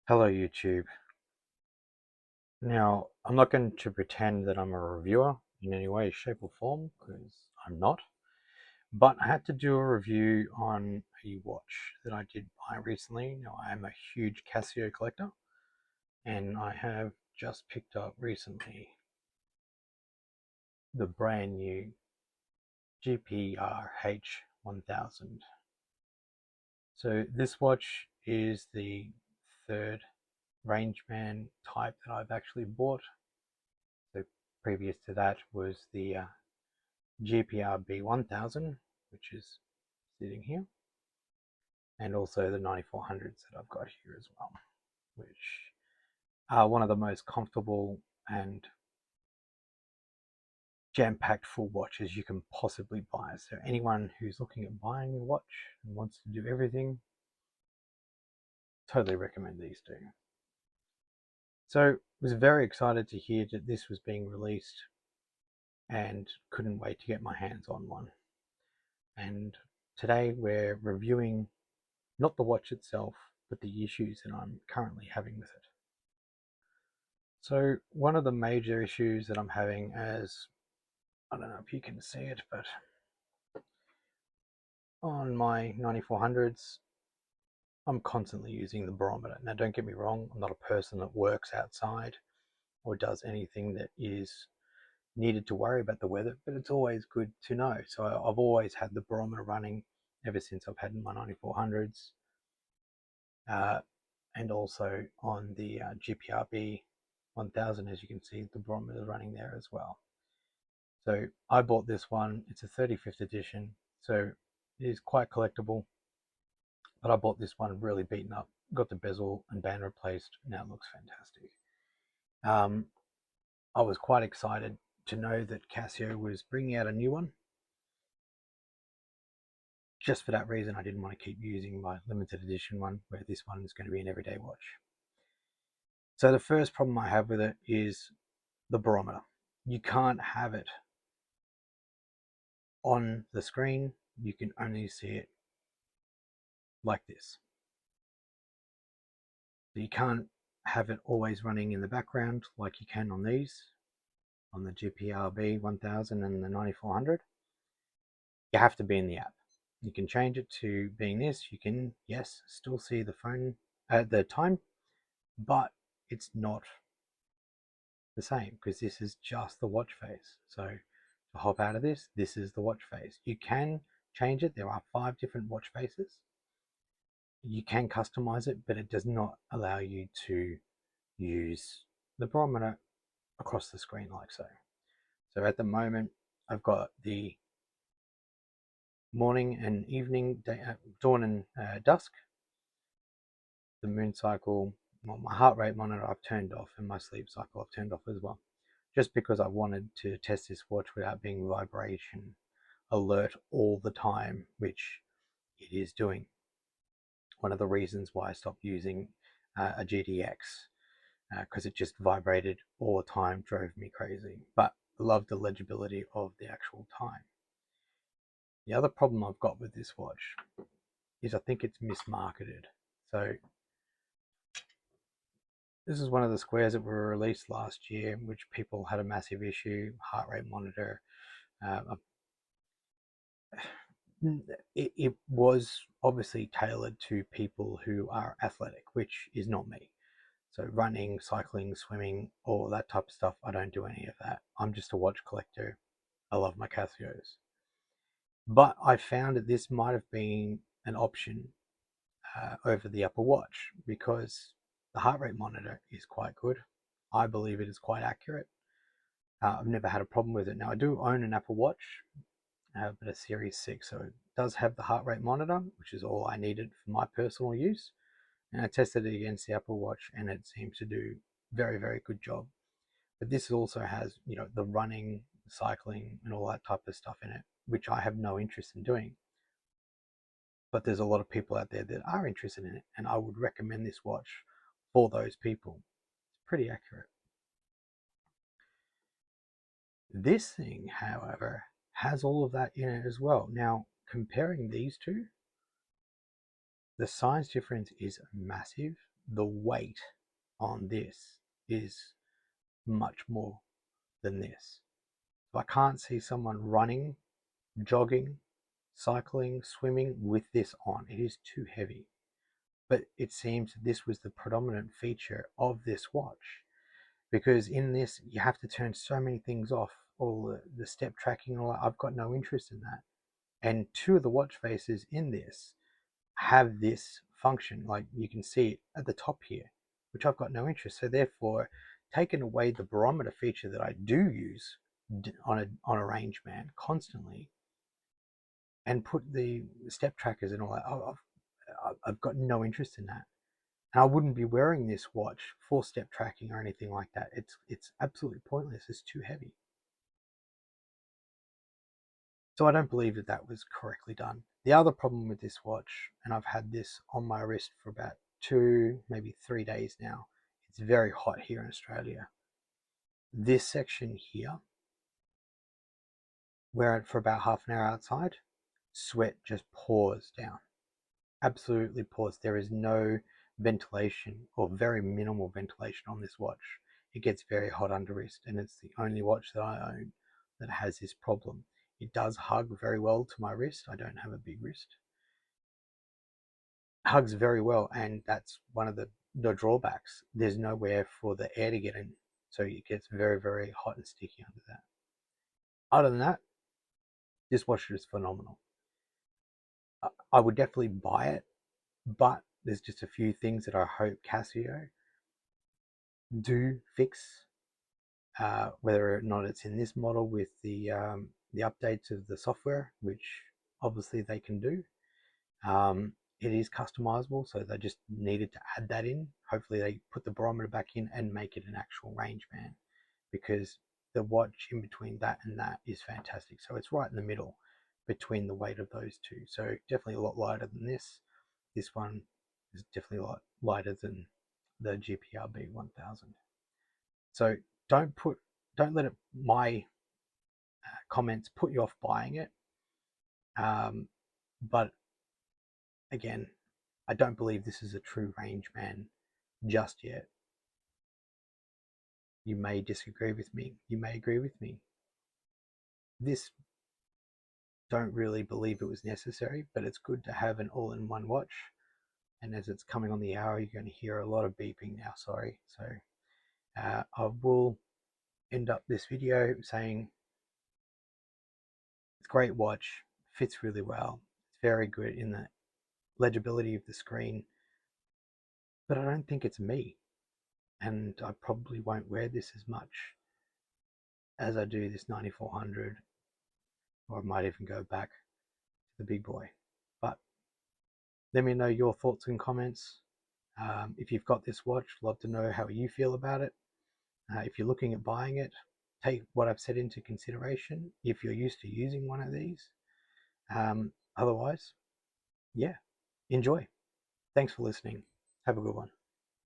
Hello YouTube. Now, I'm not going to pretend that I'm a reviewer in any way, shape or form, because I'm not. But I had to do a review on a watch that I did buy recently. Now, I am a huge Casio collector, and I have just picked up recently the brand new GPR-H1000. So this watch is the third Rangeman type that I've actually bought. So previous to that was the GPR-B1000, which is sitting here, and also the 9400s that I've got here as well, which are one of the most comfortable and jam-packed full watches you can possibly buy. So anyone who's looking at buying a watch and wants to do everything, totally recommend these two. So was very excited to hear that this was being released and couldn't wait to get my hands on one. And today we're reviewing not the watch itself, but the issues that I'm currently having with it. So one of the major issues that I'm having, as I don't know if you can see it, but on my 9400s, I'm constantly using the barometer. Now don't get me wrong, I'm not a person that works outside or does anything that is needed to worry about the weather, but it's always good to know. So I've always had the barometer running ever since I've had my 9400s. And also on the GPR-B 1000, as you can see, the barometer is running there as well. So I bought this one. It's a 35th edition, so it is quite collectible. But I bought this one really beaten up. Got the bezel and band replaced. Now it looks fantastic. I was quite excited to know that Casio was bringing out a new one. Just for that reason, I didn't want to keep using my limited edition one, where this one is going to be an everyday watch. So the first problem I have with it is the barometer. You can't have it on the screen. You can only see it like this. So you can't have it always running in the background like you can on these, on the GPR-B 1000 and the 9400. You have to be in the app. You can change it to being this. You can, yes, still see the phone at the time, but it's not the same because this is just the watch face. So to hop out of this, this is the watch face. You can change it. There are 5 different watch faces. You can customize it, but it does not allow you to use the barometer across the screen like so. So at the moment, I've got the morning and evening, dawn and dusk, the moon cycle. Well, my heart rate monitor I've turned off, and my sleep cycle I've turned off as well, just because I wanted to test this watch without being vibration alert all the time, which it is doing. One of the reasons why I stopped using a GDX, because it just vibrated all the time, drove me crazy. But I love the legibility of the actual time. The other problem I've got with this watch is I think it's mismarketed. So this is one of the squares that were released last year, which people had a massive issue, heart rate monitor. It was obviously tailored to people who are athletic, which is not me. So running, cycling, swimming, all that type of stuff, I don't do any of that. I'm just a watch collector. I love my Casios. But I found that this might have been an option over the Apple Watch because the heart rate monitor is quite good. I believe it is quite accurate. I've never had a problem with it. Now, I do own an Apple Watch, but a Series 6, so it does have the heart rate monitor, which is all I needed for my personal use. And I tested it against the Apple Watch, and it seems to do very, very good job. But this also has, the running, cycling, and all that type of stuff in it, which I have no interest in doing. But there's a lot of people out there that are interested in it, and I would recommend this watch for those people. It's pretty accurate. This thing, however, has all of that in it as well. Now, comparing these two, the size difference is massive. the weight on this is much more than this. So I can't see someone running, jogging, cycling, swimming with this on. It is too heavy. But it seems this was the predominant feature of this watch, because in this you have to turn so many things off, all the step tracking and all that. I've got no interest in that. And two of the watch faces in this have this function, like you can see it at the top here, which I've got no interest. So therefore, taking away the barometer feature that I do use on a Rangeman constantly, and put the step trackers and all that, I've got no interest in that. And I wouldn't be wearing this watch for step tracking or anything like that. It's absolutely pointless. It's too heavy. So I don't believe that that was correctly done. The other problem with this watch, and I've had this on my wrist for about 2, maybe 3 days now. It's very hot here in Australia. This section here, wear it for about half an hour outside, sweat just pours down. Absolutely pours. There is no ventilation, or very minimal ventilation on this watch. It gets very hot under wrist, and it's the only watch that I own that has this problem. It does hug very well to my wrist. I don't have a big wrist. Hugs very well, and that's one of the drawbacks. There's nowhere for the air to get in, so it gets very, very hot and sticky under that. Other than that, this watch is phenomenal. I would definitely buy it, but there's just a few things that I hope Casio do fix, whether or not it's in this model with the updates of the software, which obviously they can do. It is customizable, so they just needed to add that in. Hopefully they put the barometer back in and make it an actual Rangeman, because the watch in between that and that is fantastic. So it's right in the middle between the weight of those two. So definitely a lot lighter than this. This one is definitely a lot lighter than the GPR-H1000. So don't let my comments put you off buying it. But again, I don't believe this is a true Rangeman just yet. You may disagree with me. You may agree with me. This, don't really believe it was necessary, but it's good to have an all-in-one watch. And as it's coming on the hour, you're going to hear a lot of beeping now. Sorry. So I will end up this video saying it's a great watch, fits really well, it's very good in the legibility of the screen, but I don't think it's me, and I probably won't wear this as much as I do this 9400, or I might even go back to the big boy. But let me know your thoughts and comments. If you've got this watch, love to know how you feel about it. If you're looking at buying it, take what I've said into consideration if you're used to using one of these. Otherwise, yeah, enjoy. Thanks for listening. Have a good one.